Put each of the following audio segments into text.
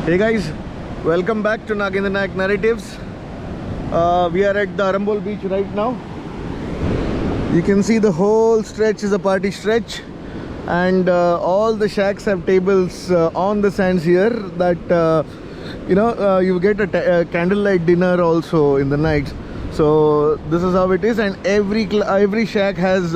Hey guys, welcome back to Nagendra Nayak Narratives. We are at the Arambol beach right now. You can see the whole stretch is a party stretch, and all the shacks have tables on the sands here that you get a candlelight dinner also in the night. So this is how it is, and every shack has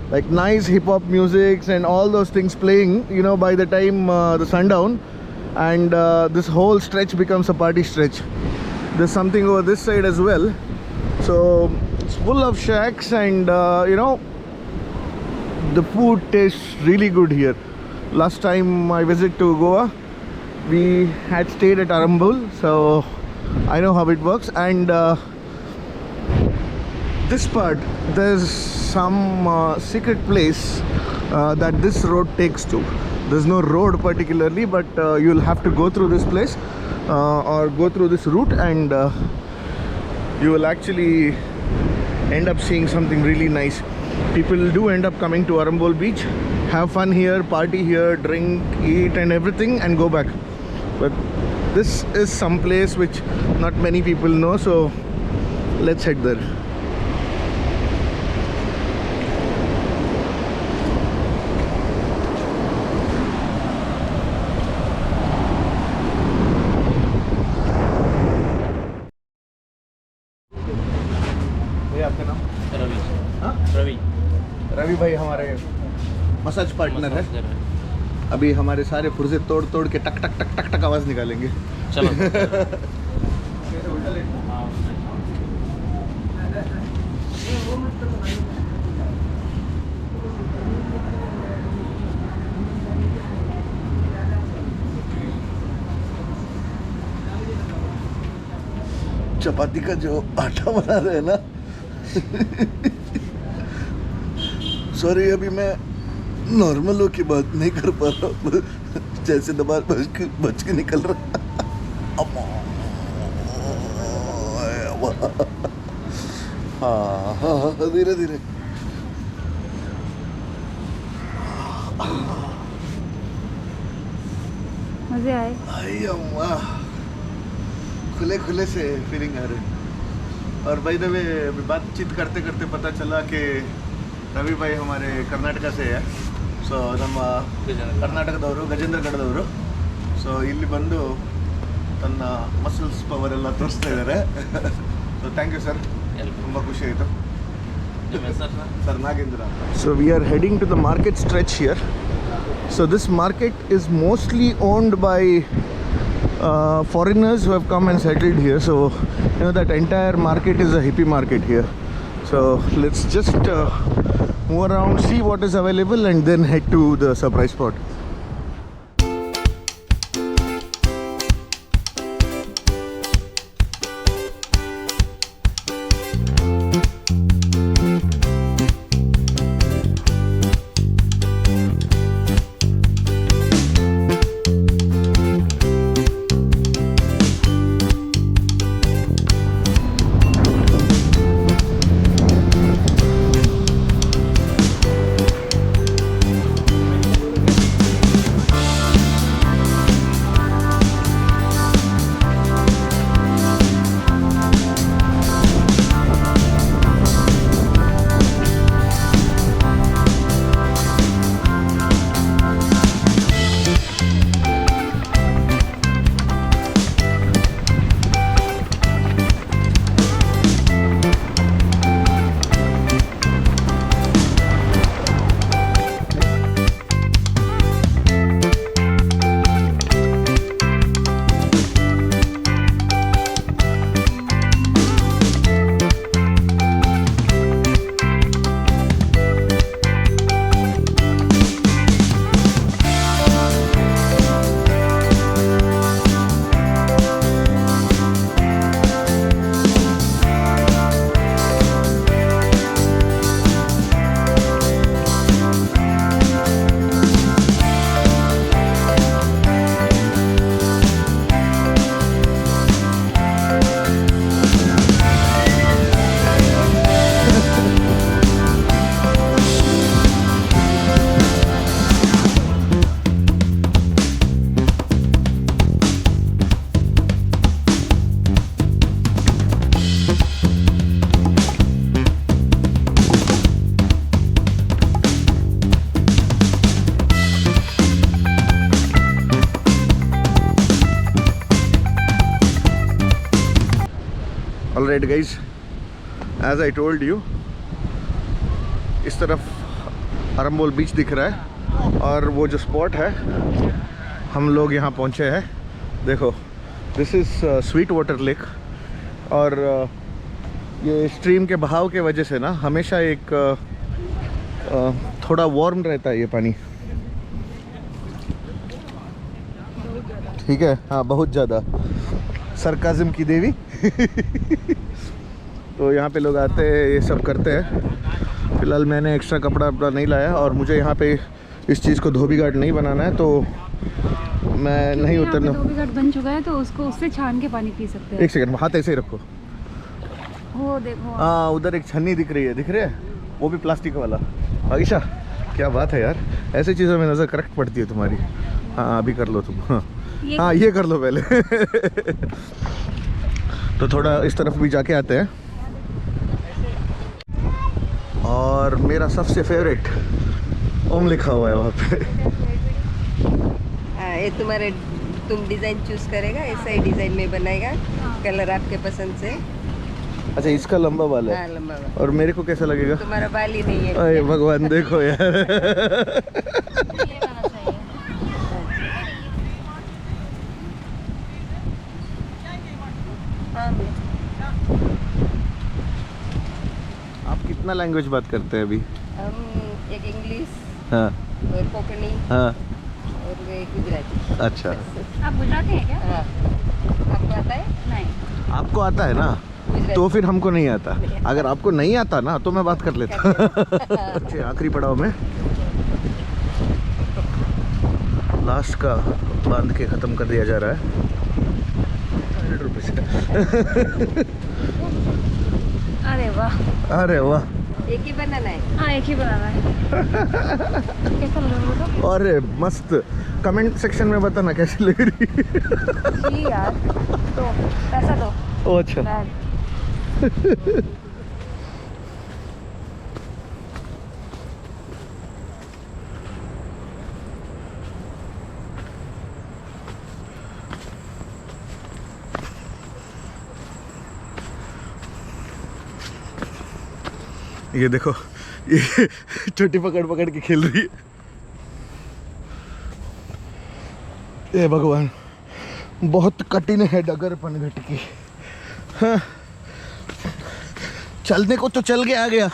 like nice hip hop music and all those things playing. By the time the sundown, and this whole stretch becomes a party stretch. There's something over this side as well, so it's full of shacks, and the food tastes really good here. Last time I visited to Goa, we had stayed at Arambol, so I know how it works. And this part, there's some secret place that this road takes to. There's no road particularly, but you'll have to go through this place or go through this route, and you will actually end up seeing something really nice. People do end up coming to Arambol beach, have fun here, party here, drink, eat and everything, and go back. But this is some place which not many people know, so let's head there. आपका नाम? रवि। हाँ? रवि भाई हमारे massage partner है। अभी हमारे सारे पुर्जे तोड़ तोड़ के टक टक टक टक टक आवाज निकालेंगे। चलो। चपाती का जो आटा बना रहे हैं ना सॉरी, अभी मैं नॉर्मल हो की बात नहीं कर पा रहा हूँ, जैसे दबार बच के निकल रहा। हाँ, धीरे धीरे। मजे आए? अम्मा, खुले खुले से फीलिंग आ रही। और बाय द वे, बातचीत करते करते पता चला कि रवि भाई हमारे कर्नाटक से है। ಸೊ ನಮ್ಮ ಕರ್ನಾಟಕದವರು, ಗಜೇಂದ್ರಗಢದವರು. ಸೊ ಇಲ್ಲಿ ಬಂದು ತನ್ನ ಮಸಲ್ಸ್ ಪವರ್ ಎಲ್ಲ ತೋರಿಸ್ತಾ ಇದ್ದಾರೆ. ಸೊ ಥ್ಯಾಂಕ್ ಯು ಸರ್, ತುಂಬ ಖುಷಿ ಆಯಿತು sir. Nagendra. So we are heading to the market stretch here. So this market is mostly owned by foreigners who have come and settled here. So that entire market is a hippie market here. So let's just move around, see what is available, and then head to the surprise spot. Alright guys, as I told you, इस तरफ अरम्बोल बीच दिख रहा है और वो जो spot है हम लोग यहाँ पहुँचे हैं। देखो, this is sweet water lake. और ये स्ट्रीम के बहाव के वजह से ना हमेशा एक थोड़ा वार्म रहता है ये पानी। ठीक है, हाँ, बहुत ज़्यादा। सरकाज़म की देवी। तो यहाँ पे लोग आते हैं, ये सब करते हैं। फिलहाल मैंने एक्स्ट्रा कपड़ा अपना नहीं लाया और मुझे यहाँ पे इस चीज़ को धोबी घाट नहीं बनाना है, तो मैं नहीं उतरना। धोबी घाट बन चुका है तो उसको उससे छान के पानी पी सकते हैं। एक सेकंड, हाथ ऐसे ही रखो। वो देखो, हाँ, उधर एक छन्नी दिख रही है, दिख रही है, वो भी प्लास्टिक वाला। आगिशा, क्या बात है यार, ऐसी चीज़ों में नज़र करेक्ट पड़ती है तुम्हारी। हाँ, अभी कर लो तुम। हाँ, ये कर लो पहले। तो थोड़ा इस तरफ भी जाके आते हैं। और मेरा सबसे फेवरेट ओम लिखा हुआ है वहाँ पे। ये तुम्हारे, तुम डिजाइन चूज करेगा, ऐसा ही डिजाइन में बनाएगा, कलर आपके पसंद से। अच्छा, इसका लंबा वाला है। हाँ, लंबा वाला। और मेरे को कैसा लगेगा? तुम्हारा बाल ही नहीं है। अरे भगवान, देखो यार। आप कितना लैंग्वेज बात करते हैं अभी? हम एक इंग्लिश, हाँ और कोंकणी, हाँ। और एक गुजराती। अच्छा, आप गुजराती हैं क्या? हाँ, आपको आता है? नहीं। आपको आता है ना, तो फिर हमको नहीं आता। अगर आपको नहीं आता ना तो मैं बात कर लेता। अच्छा, आखिरी पड़ाव में लास्ट का बांध के ख़त्म कर दिया जा रहा है। 100 रुपीज़ का। अरे वाह, अरे वाह, एक ही बनाना है। हाँ, एक ही बनाना है। कैसा लग रहा है? अरे मस्त। कमेंट सेक्शन में बताना कैसी लग रही है। जी यार, तो पैसा दो। ओ अच्छा। बैग। ये देखो, ये छोटी पकड़ पकड़ के खेल रही है। ये भगवान, बहुत कठिन है डगर पनघट की। हाँ, चलने को तो चल के आ गया,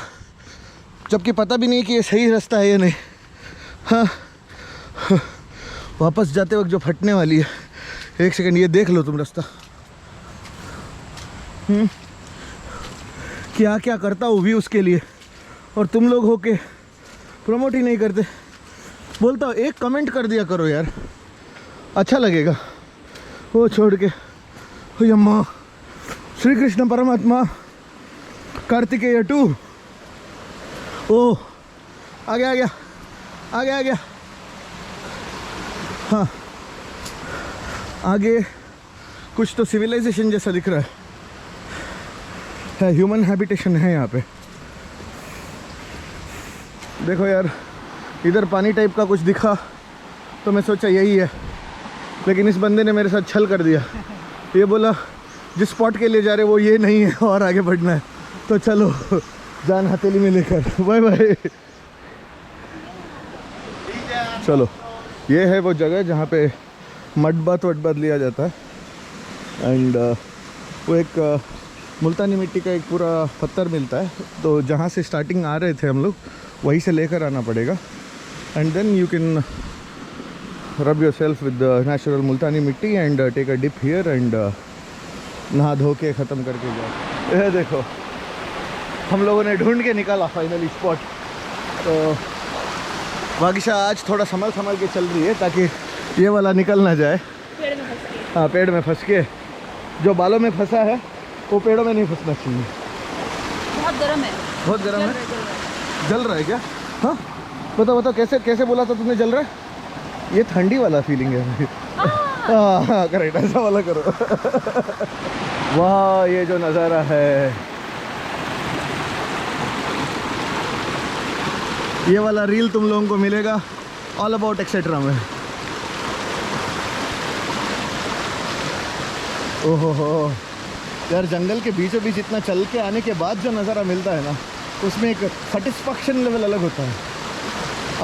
जबकि पता भी नहीं कि ये सही रास्ता है या नहीं। हाँ, वापस जाते वक्त जो फटने वाली है। एक सेकंड, ये देख लो तुम रास्ता। क्या क्या करता हूँ भी उसके लिए, और तुम लोग हो के प्रमोट ही नहीं करते। बोलता हूँ एक कमेंट कर दिया करो यार, अच्छा लगेगा। वो छोड़ के ओ अम्मा, श्री कृष्ण परमात्मा, कार्तिकेय 2। ओ, आ गया आ गया आ गया आ गया। हाँ, आगे कुछ तो सिविलाइजेशन जैसा दिख रहा है, ह्यूमन हैबिटेशन है यहाँ पे। देखो यार, इधर पानी टाइप का कुछ दिखा तो मैं सोचा यही है, लेकिन इस बंदे ने मेरे साथ छल कर दिया। ये बोला जिस स्पॉट के लिए जा रहे वो ये नहीं है और आगे बढ़ना है, तो चलो जान हथेली में लेकर बाय बाय। चलो, ये है वो जगह जहाँ पे मडबात वटबात लिया जाता है। एंड वो एक मुल्तानी मिट्टी का एक पूरा पत्थर मिलता है, तो जहाँ से स्टार्टिंग आ रहे थे हम लोग वहीं से लेकर आना पड़ेगा। And then you can rub yourself with natural multani mitti and take a dip here and नहा धो के ख़त्म करके जाओ। ये देखो, हम लोगों ने ढूंढ के निकाला फाइनली स्पॉट। तो वागिशा आज थोड़ा संभल के चल रही है ताकि ये वाला निकल ना जाए। पेड़ में फंस के। हाँ, पेड़ में फंस के। जो बालों में फंसा है वो पेड़ों में नहीं फंसना चाहिए। बहुत गर्म है। बहुत गर्म है। जल रहा है क्या? हाँ, बताओ कैसे कैसे बोला था तुमने जल रहा है? ये ठंडी वाला फीलिंग है। हाँ करेक्ट, ऐसा वाला करो। वाह, ये जो नज़ारा है, ये वाला रील तुम लोगों को मिलेगा ऑल अबाउट एक्सेट्रा में। ओहो हो, यार जंगल के बीचों बीच इतना चल के आने के बाद जो नज़ारा मिलता है ना, उसमें एक सेटिस्फैक्शन लेवल अलग होता है।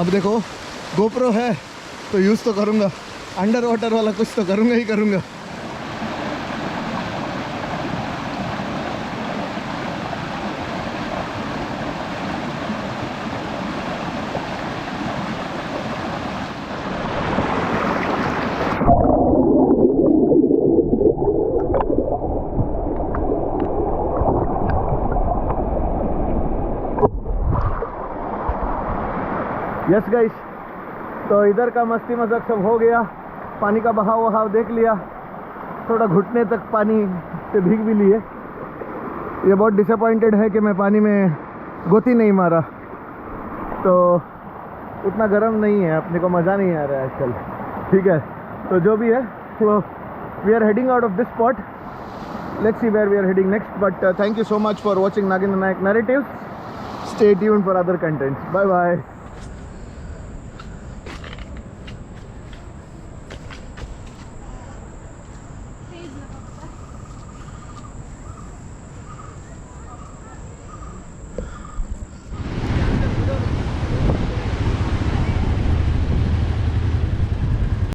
अब देखो गोप्रो है तो यूज़ तो करूँगा, अंडर वाटर वाला कुछ तो करूँगा ही करूँगा। यस गाइस, तो इधर का मस्ती मजाक सब हो गया, पानी का बहाव वहाव देख लिया, थोड़ा घुटने तक पानी से भीग भी लिए। ये बहुत डिसअपॉइंटेड है कि मैं पानी में गोती नहीं मारा, तो उतना गर्म नहीं है, अपने को मज़ा नहीं आ रहा है आजकल। ठीक है, तो जो भी है, तो we are heading out of this spot, let's see where we are heading next. But thank you so much for watching Nagendra Nayak narratives. Stay tuned for other contents. Bye bye.